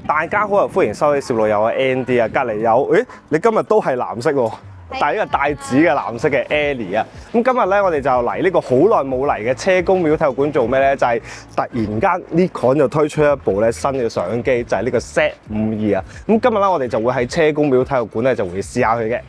大家好啊，歡迎收睇攝路友啊 Andy 啊，隔離有，你今日都係藍色喎，但係呢個帶子嘅藍色嘅 Ellie 啊。咁今日咧，我哋就嚟呢個好耐冇嚟嘅車公廟體育館做咩咧？就係突然間 Nikon 就推出一部咧新嘅相機，就係呢個 Z52啊。咁今日咧，我哋就會喺車公廟體育館咧就會試下佢嘅。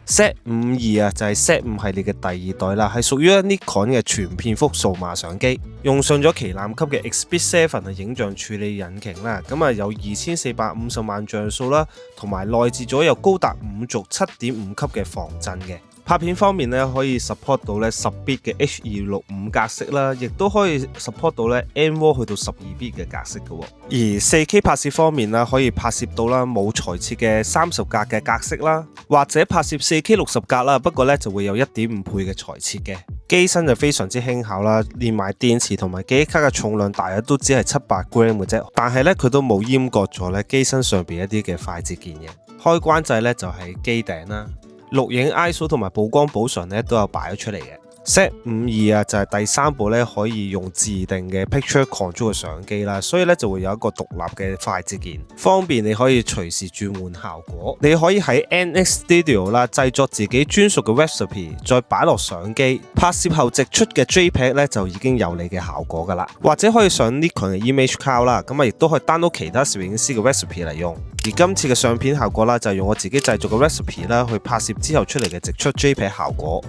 Z52啊，就係 Z5系列嘅第二代啦，係屬於 Nikon 嘅全片幅數碼相機，用上咗旗艦級嘅 Expeed 7嘅影像處理引擎啦，咁啊有2450萬像素啦，同埋內置咗有高達5軸7.5級嘅防震嘅。拍片方面咧，可以 support 到咧10bit 嘅 H.265 格式啦，亦都可以 support 到咧 NRAW 去到12bit 嘅格式嘅。而 4K 拍攝方面啦，可以拍攝到啦冇裁切嘅30格嘅格式啦，或者拍攝 4K 60格啦，不過咧就會有1.5倍嘅裁切嘅。機身就非常之輕巧啦，連埋電池同埋記憶卡嘅重量大約都只係700 gram 嘅啫，但係咧佢都冇閹割咗咧機身上邊一啲嘅快捷鍵嘅。開關掣咧就係機頂啦。錄影 ISO 同埋曝光補償咧都有擺咗出嚟嘅。Z52啊就係第三部咧可以用自定嘅 Picture Control 嘅相機啦，所以咧就會有一個獨立嘅快捷鍵，方便你可以隨時轉換效果。你可以喺 NX Studio 啦製作自己專屬嘅 recipe， 再擺落相機拍攝後直出嘅 JPEG 咧就已經有你嘅效果噶啦。或者可以上 Nikon 嘅 Image Cloud 啦，咁啊亦都可以 download 其他攝影師嘅 recipe 嚟用。而今次嘅相片效果啦，就係用我自己製作嘅 recipe 啦，去拍攝之後出嚟嘅直出 JPEG 效果。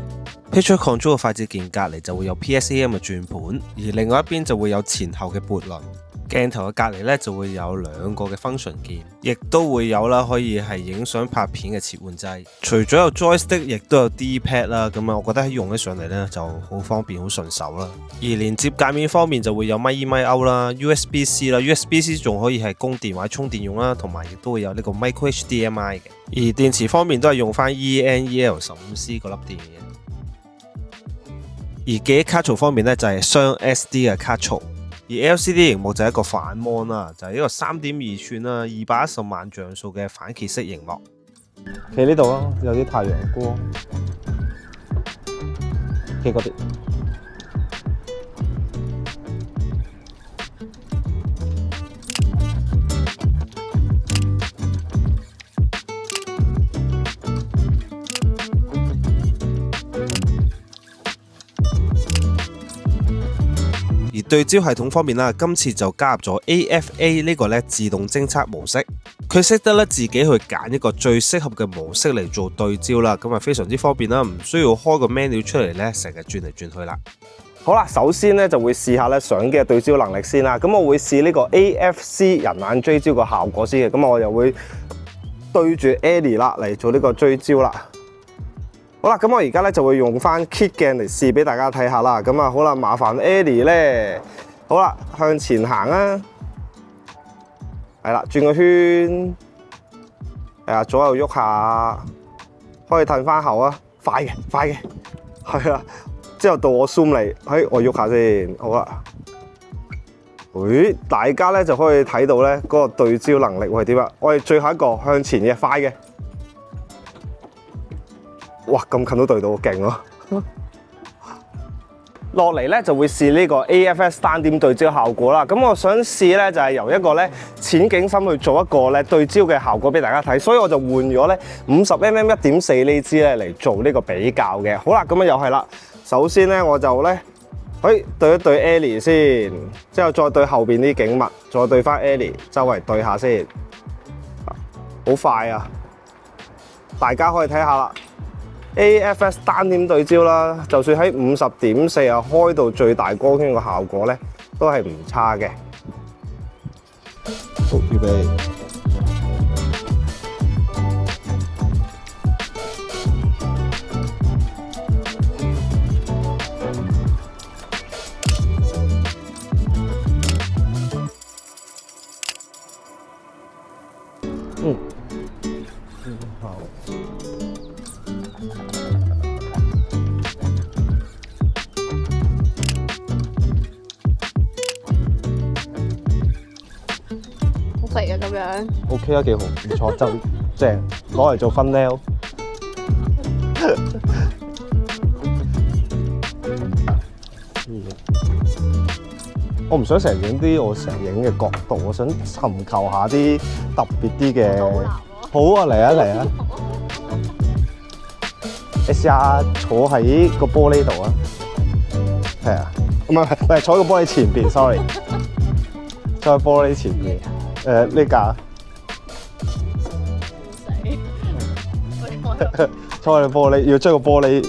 Picture Control 嘅快捷鍵隔離就會有 PSAM 嘅轉盤，而另外一邊就會有前後嘅撥輪。鏡頭嘅隔離咧就會有2個嘅 function 鍵，亦都會有啦，可以係影相拍片嘅切換掣。除咗有 joystick， 亦都有 D-pad 啦，咁啊，我覺得用起上嚟咧就好方便，好順手啦。而連接界面方面就會有咪 in 咪 out 啦 ，USB-C 啦 ，USB-C 仲可以係供電或者充電用啦，同埋亦都會有呢個 micro HDMI 嘅。而電池方面都係用翻 ENEL15C 嗰粒電嘅。而記憶卡槽方面咧就係雙 SD 嘅卡槽。而 LCD 螢幕就係一個反 mon 啦，就係一個3.2寸啦，210萬像素嘅反揭式螢幕。企呢度啊，有啲太陽光。企嗰邊。而對焦系統方面啦，今次就加入咗 AFA 呢個咧自動偵測模式，佢識得咧自己去揀一個最適合嘅模式嚟做對焦啦，咁啊非常之方便啦，唔需要開個 menu 出嚟咧，成日轉嚟轉去啦。好啦，首先咧就會試下咧相機嘅對焦能力先啦。咁我會試呢個 AFC 人眼追焦個效果先嘅，咁我又會對住 Ellie 啦嚟做呢個追焦啦。好啦，咁我而家咧就會用翻 kit 鏡嚟試俾大家睇下啦。咁啊，好啦，麻煩 Ellie 咧，好啦，向前行啊，係啦，轉個圈，係啊，左右喐下，可以褪翻後啊，快嘅，快嘅，係啦。之後到我 zoom 嚟，我喐下先，好啦。大家咧就可以睇到咧嗰個對焦能力會係點啊？我哋最後一個向前嘅，快嘅。哇！咁近都對到，勁咯！落嚟咧就會試呢個 AFS 單點對焦效果啦。咁我想試咧就係由一個咧淺景深去做一個咧對焦嘅效果俾大家睇，所以我就換咗咧50mm 1.4呢支咧嚟做呢個比較嘅。好啦，咁啊又係啦。首先咧我就咧，對一對 Ellie 先，之後再對後邊啲景物，再對翻 Ellie 周圍對下先。好快啊！大家可以睇下啦。AFS 單點對焦啦，就算喺50.4啊開到最大光圈嘅效果咧，都係唔差嘅。好，預備。好。肥啊咁樣 OK 啊，幾好，唔錯，就正，攞嚟做thumbnail。我唔想成日影啲我成日影嘅角度，我想尋求下啲特別啲嘅。好啊，嚟啊嚟啊！你試下坐喺個玻璃度啊，係啊，唔係坐喺個玻璃前邊 ，sorry， 坐喺玻璃前邊。呢架坐喺玻璃，要將個玻璃，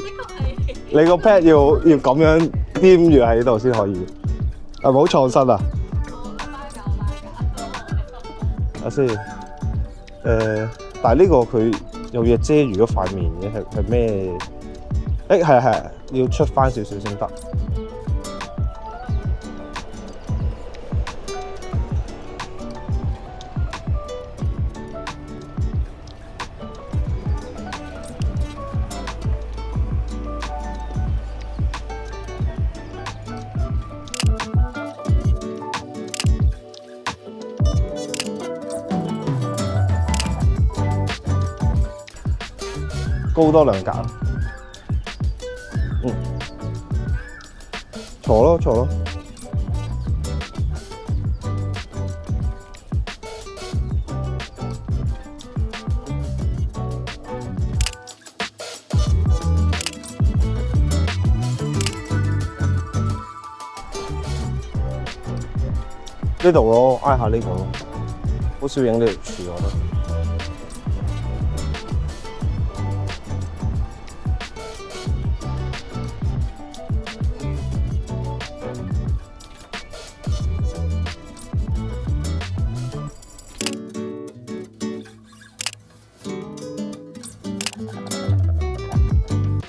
你個 pad 要咁樣掂住喺度先可以。係咪好創新啊？睇先。但係呢個佢有嘢遮住咗塊面嘅，係咩？係，要出翻少少先得。高多2格，坐咯。呢度咯，挨下呢個咯，好少影呢條柱，我覺得。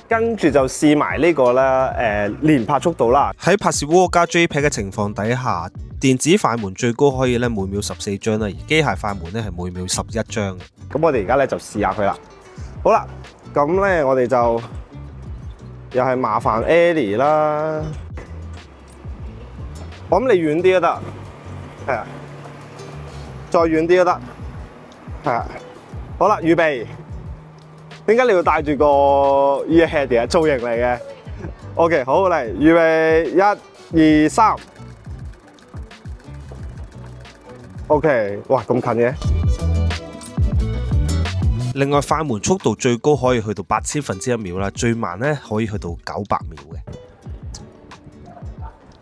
跟住就試埋呢個啦，連拍速度啦。喺拍攝 RAW 加 JPEG 嘅情況底下，電子快門最高可以咧每秒14張啦，而機械快門咧係每秒11張。咁我哋而家咧就試下佢啦。好啦，咁咧我哋就又係麻煩 Ellie 啦。我諗你遠啲都得，係啊，再遠啲都得，係啊。好啦，預備。點解你要戴住個 earhead 嘅造型嚟嘅 ？OK， 好嚟，預備1、2、3。OK， 哇，咁近嘅。另外，快門速度最高可以去到8000分之一秒啦，最慢咧可以去到900秒嘅。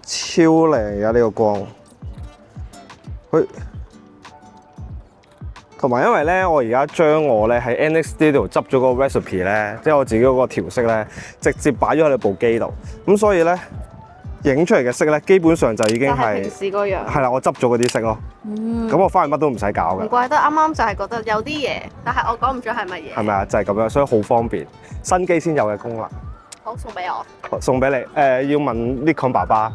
超靚啊！呢個光，同埋因為咧，我而家將我咧喺 NX Studio 執咗個 recipe 咧，即係我自己嗰個調色咧，直接擺咗喺你部機度，咁所以咧影出嚟嘅色咧，基本上就已經係平時嗰樣。係啦，我執咗嗰啲色咯。咁我翻去乜都唔使搞嘅。唔怪得啱啱就係覺得有啲嘢，但係我講唔出係乜嘢。係咪啊？就係咁樣，所以好方便，新機先有嘅功能。好，送俾我。送俾你。要問 Nikon 爸爸。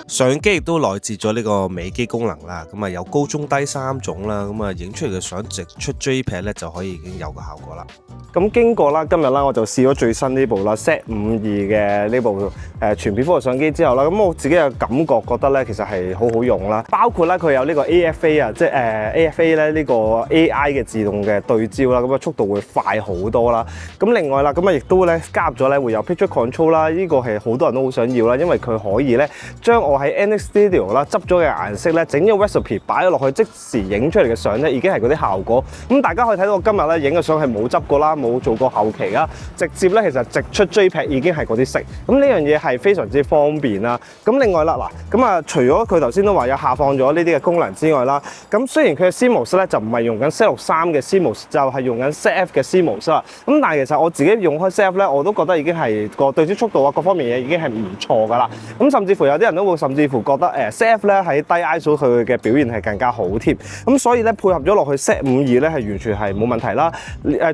相機亦都內置咗呢個美肌功能啦，咁啊有高中低3種啦，咁啊影出嚟嘅相直出 JPEG 咧就可以已經有個效果啦。咁經過啦，今日啦我就試咗最新呢部啦 Z52嘅呢部全片幅相機之後啦，咁我自己嘅感覺覺得咧其實係好好用啦，包括咧佢有呢個 AFA 啊，即係AFA 咧呢個 AI 嘅自動嘅對焦啦，咁啊速度會快好多啦。咁另外啦，咁啊亦都咧加入咗咧會有 Picture Control 啦，呢個係好多人都好想要啦，因為佢可以咧將我喺 NX Studio 啦執咗嘅顏色咧整咗 recipe 擺咗落去，即時影出嚟嘅相咧已經係嗰啲效果。咁大家可以睇到我今日咧影嘅相係冇執過啦，冇做過後期啦，直接咧其實直出 JPEG 已經係嗰啲色。咁呢樣嘢係非常之方便啦。咁另外啦嗱，咁啊除咗佢頭先都話有下放咗呢啲嘅功能之外啦，咁雖然佢嘅 CMOS 咧就唔係用緊 Z63嘅 CMOS，就係用緊 ZF 嘅 CMOS 啦。咁但係其實我自己用開 ZF 咧，我都覺得已經係個對焦速度啊各方面嘢已經係唔錯噶啦。咁甚至乎有啲人都會甚至乎覺得ZF 咧喺低 ISO 佢嘅表現係更加好添。咁所以咧配合咗落去 Z52咧係完全係冇問題啦。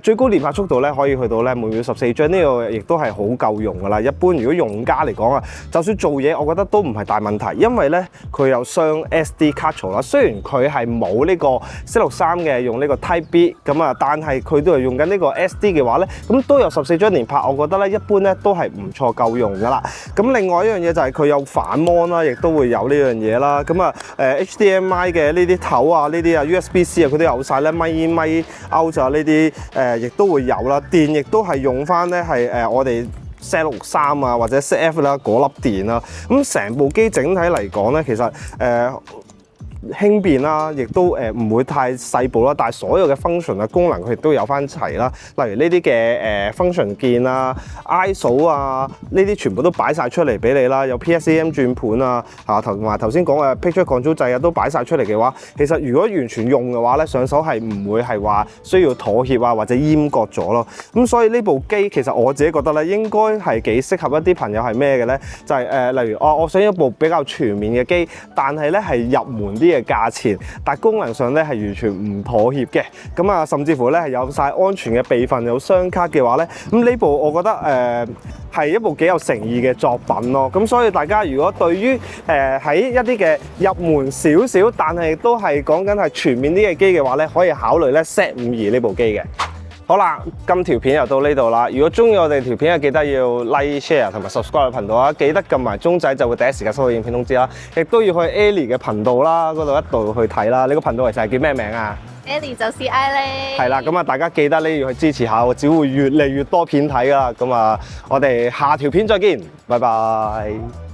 最高連拍速度咧可以去到咧每秒14張，呢個亦都係好夠用噶啦。一般如果用家嚟講啊，就算做嘢，我覺得都唔係大問題，因為咧佢有雙 SD 卡槽啦。雖然佢係冇呢個 Z63嘅用呢個 Type B 咁啊，但係佢都係用緊呢個 SD 嘅話咧，咁都有14張連拍，我覺得咧一般咧都係唔錯夠用噶啦。咁另外一樣嘢就係佢有反 mon 啦，亦都會有呢樣嘢啦。咁啊HDMI 嘅呢啲頭啊，呢啲啊 USB-C 啊，佢都有晒咧，咪 in 咪 out 啊呢啲亦都會有啦。電亦都係用翻咧係我哋 Z63啊或者 ZF 啦嗰粒電啦。咁成部機整體嚟講咧，其實輕便啦，亦都唔會太細部啦，但係所有嘅 function 啊功能佢亦都有翻齊啦。例如呢啲嘅function 鍵啊、ISO 啊，呢啲全部都擺晒出嚟俾你啦。有 PSAM 轉盤啊，同埋頭先講嘅 Picture Control 掣啊，都擺晒出嚟嘅話，其實如果完全用嘅話咧，上手係唔會係話需要妥協啊或者閹割咗咯。咁所以呢部機其實我自己覺得咧，應該係幾適合一啲朋友係咩嘅咧？就係例如我想要一部比較全面嘅機，但係咧係入門啲嘅價錢，但功能上咧係完全唔妥協嘅。咁啊，甚至乎咧係有晒安全嘅備份，有雙卡嘅話咧，咁呢部我覺得係一部幾有誠意嘅作品咯。咁所以大家如果對於喺一啲嘅入門少少，但係都係講緊係全面啲嘅機嘅話咧，可以考慮咧 Z52呢部機嘅。好啦，今條片又到呢度啦。如果中意我哋條片，記得要 like、share 同埋 subscribe 頻道啊！記得撳埋鐘仔，就會第一時間收到影片通知啦。亦都要去 Ellie 嘅頻道啦，嗰度一度去睇啦。你個頻道其實係叫咩名啊？ Ellie 就是艾莉。係啦，咁啊，大家記得呢要去支持下，我只會越嚟越多片睇噶啦。咁啊，我哋下條片再見，拜拜。